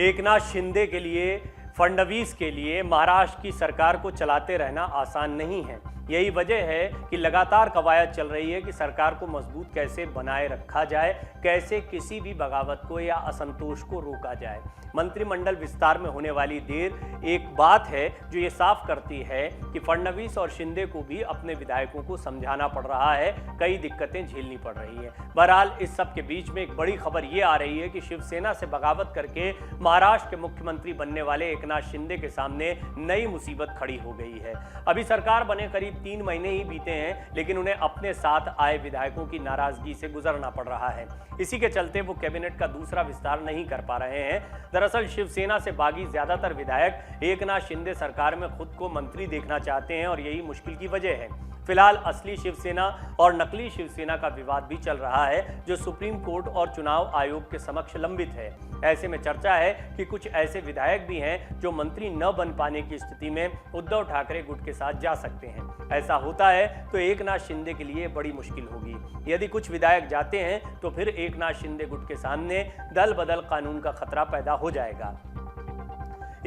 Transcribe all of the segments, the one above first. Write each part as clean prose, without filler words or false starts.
एकनाथ शिंदे के लिए, फडणवीस के लिए महाराष्ट्र की सरकार को चलाते रहना आसान नहीं है। यही वजह है कि लगातार कवायद चल रही है कि सरकार को मजबूत कैसे बनाए रखा जाए, कैसे किसी भी बगावत को या असंतोष को रोका जाए। मंत्रिमंडल विस्तार में होने वाली देर एक बात है जो ये साफ करती है कि फडणवीस और शिंदे को भी अपने विधायकों को समझाना पड़ रहा है, कई दिक्कतें झेलनी पड़ रही है। बहरहाल इस सब के बीच में एक बड़ी खबर ये आ रही है कि शिवसेना से बगावत करके महाराष्ट्र के मुख्यमंत्री बनने वाले एकनाथ शिंदे के सामने नई मुसीबत खड़ी हो गई है। अभी सरकार बने करीब 3 महीने ही बीते हैं, लेकिन उन्हें अपने साथ आए विधायकों की नाराजगी से गुजरना पड़ रहा है। इसी के चलते वो कैबिनेट का दूसरा विस्तार नहीं कर पा रहे हैं। दरअसल शिवसेना से बागी ज्यादातर विधायक एकनाथ शिंदे सरकार में खुद को मंत्री देखना चाहते हैं और यही मुश्किल की वजह है। फिलहाल असली शिवसेना और नकली शिवसेना का विवाद भी चल रहा है, जो सुप्रीम कोर्ट और चुनाव आयोग के समक्ष लंबित है। ऐसे में चर्चा है कि कुछ ऐसे विधायक भी हैं जो मंत्री न बन पाने की स्थिति में उद्धव ठाकरे गुट के साथ जा सकते हैं। ऐसा होता है तो एकनाथ शिंदे के लिए बड़ी मुश्किल होगी। यदि कुछ विधायक जाते हैं तो फिर एकनाथ शिंदे गुट के सामने दल बदल कानून का खतरा पैदा हो जाएगा।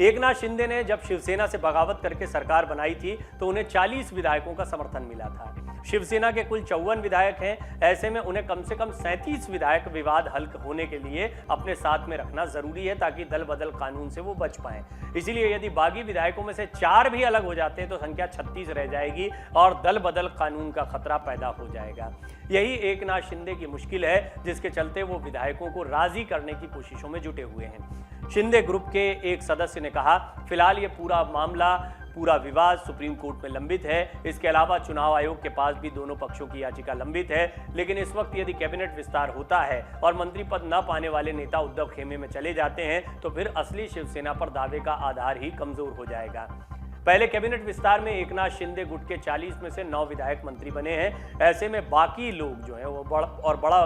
एकनाथ शिंदे ने जब शिवसेना से बगावत करके सरकार बनाई थी तो उन्हें 40 विधायकों का समर्थन मिला था। शिवसेना के कुल 54 विधायक हैं। ऐसे में उन्हें कम से कम 37 विधायक विवाद हल होने के लिए अपने साथ में रखना जरूरी है, ताकि दल बदल कानून से वो बच पाएं। इसीलिए यदि बागी विधायकों में से 4 भी अलग हो जाते हैं तो संख्या 36 रह जाएगी और दल बदल कानून का खतरा पैदा हो जाएगा। यही एकनाथ शिंदे की मुश्किल है, जिसके चलते वो विधायकों को राजी करने की कोशिशों में जुटे हुए हैं। शिंदे ग्रुप के एक सदस्य ने कहा, फिलहाल ये पूरा विवाद सुप्रीम कोर्ट में लंबित है। इसके अलावा चुनाव आयोग के पास भी दोनों पक्षों की याचिका लंबित है। लेकिन इस वक्त यदि कैबिनेट विस्तार होता है और मंत्री पद न पाने वाले नेता उद्धव खेमे में चले जाते हैं तो फिर असली शिवसेना पर दावे का आधार ही कमजोर हो जाएगा। पहले कैबिनेट विस्तार में एकनाथ शिंदे गुट के 40 में से 9 विधायक मंत्री बने हैं। ऐसे में बाकी लोग जो हैं वो बड़ा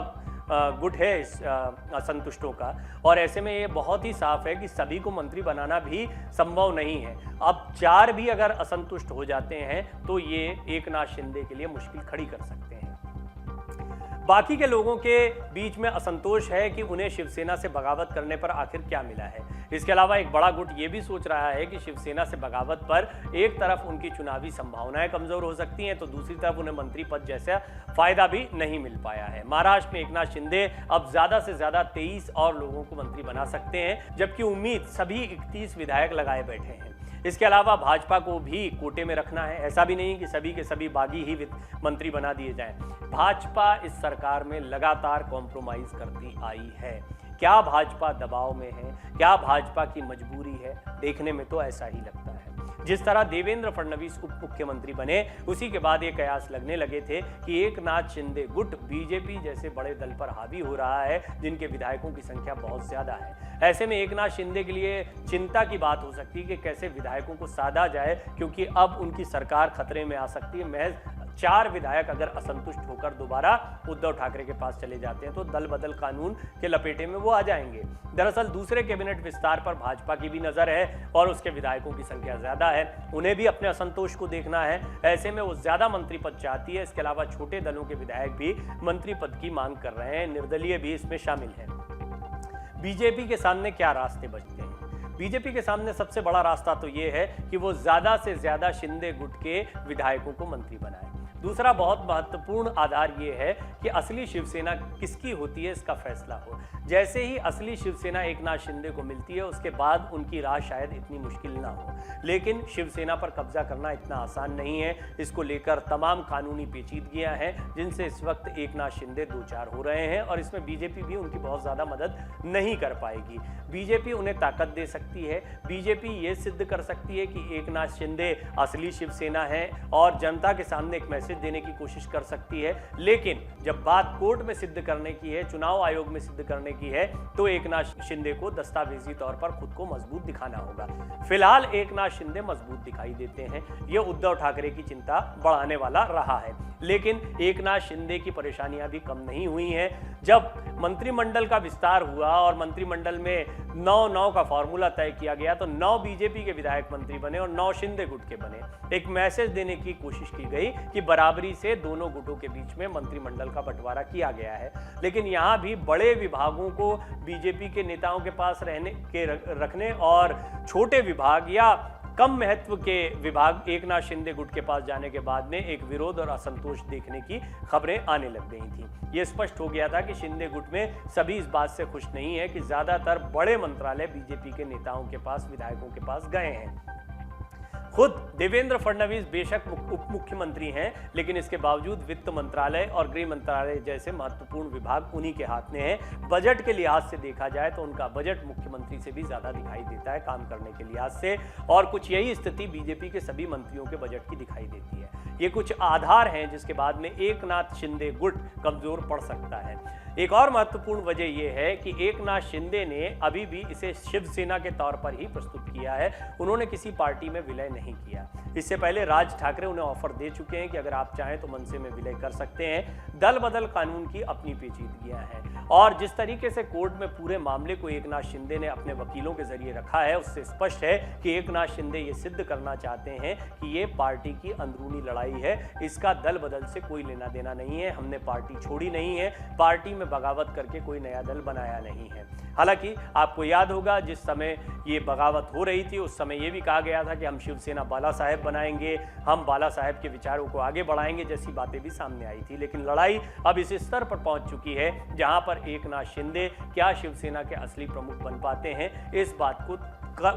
गुट है इस असंतुष्टों का, और ऐसे में ये बहुत ही साफ है कि सभी को मंत्री बनाना भी संभव नहीं है। अब 4 भी अगर असंतुष्ट हो जाते हैं तो ये एकनाथ शिंदे के लिए मुश्किल खड़ी कर सकते हैं। बाकी के लोगों के बीच में असंतोष है कि उन्हें शिवसेना से बगावत करने पर आखिर क्या मिला है। इसके अलावा एक बड़ा गुट ये भी सोच रहा है कि शिवसेना से बगावत पर एक तरफ उनकी चुनावी संभावनाएं कमजोर हो सकती हैं तो दूसरी तरफ उन्हें मंत्री पद जैसा फायदा भी नहीं मिल पाया है। महाराष्ट्र में एकनाथ शिंदे अब ज्यादा से ज्यादा 23 और लोगों को मंत्री बना सकते हैं, जबकि उम्मीद सभी 31 विधायक लगाए बैठे हैं। इसके अलावा भाजपा को भी कोटे में रखना है। ऐसा भी नहीं कि सभी के सभी बागी ही मंत्री बना दिए जाएं। भाजपा इस सरकार में लगातार कॉम्प्रोमाइज करती आई है। क्या भाजपा दबाव में है? क्या भाजपा की मजबूरी है? देखने में तो ऐसा ही लगता है। जिस तरह देवेंद्र फडणवीस उप मुख्यमंत्री बने, उसी के बाद ये कयास लगने लगे थे कि एकनाथ शिंदे गुट बीजेपी जैसे बड़े दल पर हावी हो रहा है, जिनके विधायकों की संख्या बहुत ज्यादा है। ऐसे में एकनाथ शिंदे के लिए चिंता की बात हो सकती है कि कैसे विधायकों को साधा जाए, क्योंकि अब उनकी सरकार खतरे में आ सकती है। महज 4 विधायक अगर असंतुष्ट होकर दोबारा उद्धव ठाकरे के पास चले जाते हैं तो दल बदल कानून के लपेटे में वो आ जाएंगे। दरअसल दूसरे कैबिनेट विस्तार पर भाजपा की भी नजर है और उसके विधायकों की संख्या ज्यादा है। उन्हें भी अपने असंतोष को देखना है। ऐसे में वो ज्यादा मंत्री पद चाहती है। इसके अलावा छोटे दलों के विधायक भी मंत्री पद की मांग कर रहे हैं। निर्दलीय भी इसमें शामिल है। बीजेपी के सामने क्या रास्ते बचते हैं? बीजेपी के सामने सबसे बड़ा रास्ता तो ये है कि वो ज्यादा से ज्यादा शिंदे गुट के विधायकों को मंत्री बनाए। दूसरा बहुत महत्वपूर्ण आधार ये है कि असली शिवसेना किसकी होती है इसका फैसला हो। जैसे ही असली शिवसेना एकनाथ शिंदे को मिलती है उसके बाद उनकी राह शायद इतनी मुश्किल ना हो, लेकिन शिवसेना पर कब्जा करना इतना आसान नहीं है। इसको लेकर तमाम कानूनी पेचीदगियां हैं जिनसे इस वक्त एकनाथ शिंदे दो चार हो रहे हैं और इसमें बीजेपी भी उनकी बहुत ज्यादा मदद नहीं कर पाएगी। बीजेपी उन्हें ताकत दे सकती है। बीजेपी ये सिद्ध कर सकती है कि एकनाथ शिंदे असली शिवसेना है और जनता के सामने एक मैसेज देने की कोशिश कर सकती है। लेकिन जब बात कोर्ट में सिद्ध करने की है, चुनाव आयोग में सिद्ध करने की है, तो एकनाथ शिंदे को दस्तावेजी तौर पर खुद को मजबूत दिखाना होगा। फिलहाल एकनाथ शिंदे मजबूत दिखाई देते हैं। यह उद्धव ठाकरे की चिंता बढ़ाने वाला रहा है। लेकिन एकनाथ शिंदे की परेशानियां भी कम नहीं हुई हैं। जब मंत्रिमंडल का विस्तार हुआ और मंत्रिमंडल में 9-9 का फॉर्मूला तय किया गया तो 9 बीजेपी के विधायक मंत्री बने और 9 शिंदे गुट के बने। एक मैसेज देने की कोशिश की गई कि बराबरी से दोनों गुटों के बीच में मंत्रिमंडल का बंटवारा किया गया है। लेकिन यहां भी बड़े विभागों को बीजेपी के नेताओं के पास रखने और छोटे विभाग या कम महत्व के विभाग एकनाथ शिंदे गुट के पास जाने के बाद में एक विरोध और असंतोष देखने की खबरें आने लग गई थी। यह स्पष्ट हो गया था कि शिंदे गुट में सभी इस बात से खुश नहीं है कि ज्यादातर बड़े मंत्रालय बीजेपी के नेताओं के पास, विधायकों के पास गए हैं। खुद देवेंद्र फडणवीस बेशक उप मुख्यमंत्री हैं, लेकिन इसके बावजूद वित्त मंत्रालय और गृह मंत्रालय जैसे महत्वपूर्ण विभाग उन्हीं के हाथ में हैं। बजट के लिहाज से देखा जाए तो उनका बजट मुख्यमंत्री से भी ज्यादा दिखाई देता है काम करने के लिहाज से, और कुछ यही स्थिति बीजेपी के सभी मंत्रियों के बजट की दिखाई देती है। ये कुछ आधार हैं जिसके बाद में एकनाथ शिंदे गुट कमजोर पड़ सकता है। एक और महत्वपूर्ण वजह यह है कि एकनाथ शिंदे ने अभी भी इसे शिवसेना के तौर पर ही प्रस्तुत किया है। उन्होंने किसी पार्टी में विलय नहीं किया। इससे पहले राज ठाकरे उन्हें ऑफर दे चुके हैं कि अगर आप चाहें तो मनसे में विलय कर सकते हैं। दल बदल कानून की अपनी पेचीदगियां हैं और जिस तरीके से कोर्ट में पूरे मामले को एकनाथ शिंदे ने अपने वकीलों के जरिए रखा है, उससे स्पष्ट है कि एकनाथ शिंदे ये सिद्ध करना चाहते हैं कि ये पार्टी की अंदरूनी लड़ाई है, इसका दल बदल से कोई लेना देना नहीं है। हमने पार्टी छोड़ी नहीं है, पार्टी में बगावत करके कोई नया दल बनाया नहीं है। हालांकि आपको याद होगा जिस समय ये बगावत हो रही थी उस समय ये भी कहा गया था कि हम शिवसेना बाला साहेब बनाएंगे, हम बाला साहेब के विचारों को आगे बढ़ाएंगे, जैसी बातें भी सामने आई थी। लेकिन लड़ाई अब इस स्तर पर पहुंच चुकी है जहां पर एकनाथ शिंदे क्या शिवसेना के असली प्रमुख बन पाते हैं, इस बात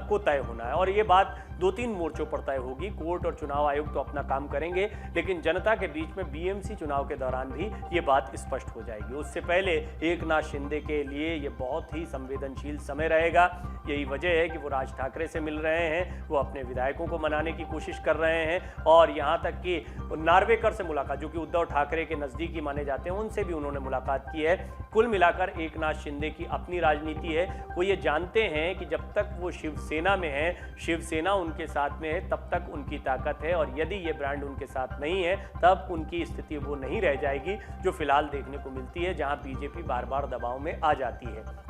को तय होना है। और ये बात 2-3 मोर्चों पर तय होगी। कोर्ट और चुनाव आयोग तो अपना काम करेंगे, लेकिन जनता के बीच में बीएमसी चुनाव के दौरान भी ये बात स्पष्ट हो जाएगी। उससे पहले एकनाथ शिंदे के लिए ये बहुत ही संवेदनशील समय रहेगा। यही वजह है कि वो राज ठाकरे से मिल रहे हैं, वो अपने विधायकों को मनाने की कोशिश कर रहे हैं और यहाँ तक कि नार्वेकर से मुलाकात, जो कि उद्धव ठाकरे के नजदीकी माने जाते हैं, उनसे भी उन्होंने मुलाकात की है। कुल मिलाकर एकनाथ शिंदे की अपनी राजनीति है। वो ये जानते हैं कि जब तक वो शिवसेना में है, शिवसेना उनके साथ में है, तब तक उनकी ताकत है, और यदि ये ब्रांड उनके साथ नहीं है तब उनकी स्थिति वो नहीं रह जाएगी जो फिलहाल देखने को मिलती है, जहां बीजेपी बार बार दबाव में आ जाती है।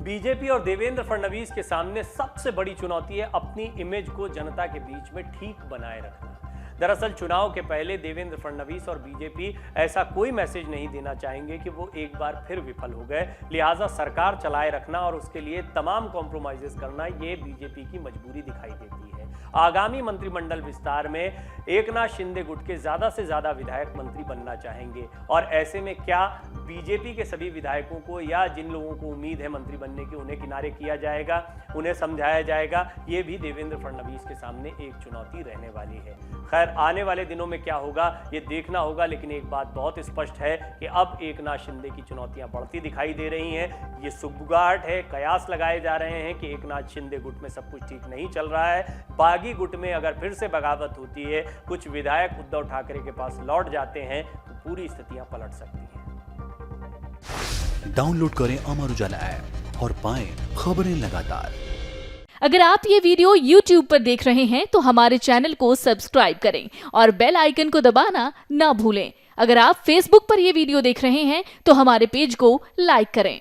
बीजेपी और देवेंद्र फडणवीस के सामने सबसे बड़ी चुनौती है अपनी इमेज को जनता के बीच में ठीक बनाए रखना। दरअसल चुनाव के पहले देवेंद्र फडणवीस और बीजेपी ऐसा कोई मैसेज नहीं देना चाहेंगे कि वो एक बार फिर विफल हो गए, लिहाजा सरकार चलाए रखना और उसके लिए तमाम कॉम्प्रोमाइजेस करना, ये बीजेपी की मजबूरी दिखाई देती है। आगामी मंत्रिमंडल विस्तार में एकनाथ शिंदे गुट के ज्यादा से ज्यादा विधायक मंत्री बनना चाहेंगे, और ऐसे में क्या बीजेपी के सभी विधायकों को या जिन लोगों को उम्मीद है मंत्री बनने की, उन्हें किनारे किया जाएगा, उन्हें समझाया जाएगा? ये भी देवेंद्र फडणवीस के सामने एक चुनौती रहने वाली है। खैर, आने वाले दिनों में क्या होगा ये देखना होगा, लेकिन एक बात बहुत स्पष्ट है कि अब एकनाथ शिंदे की चुनौतियां बढ़ती दिखाई दे रही हैं। ये सुगबुगाहट है, कयास लगाए जा रहे हैं कि एकनाथ शिंदे गुट में सब कुछ ठीक नहीं चल रहा है। बागी गुट में अगर फिर से बगावत होती है, कुछ विधायक उद्धव ठाकरे के पास लौट जाते हैं, तो पूरी स्थितियां पलट सकती हैं। डाउनलोड करें अमर उजाला ऐप और पाएं खबरें लगातार। अगर आप ये वीडियो YouTube पर देख रहे हैं तो हमारे चैनल को सब्सक्राइब करें और बेल आइकन को दबाना ना भूलें। अगर आप Facebook पर ये वीडियो देख रहे हैं तो हमारे पेज को लाइक करें।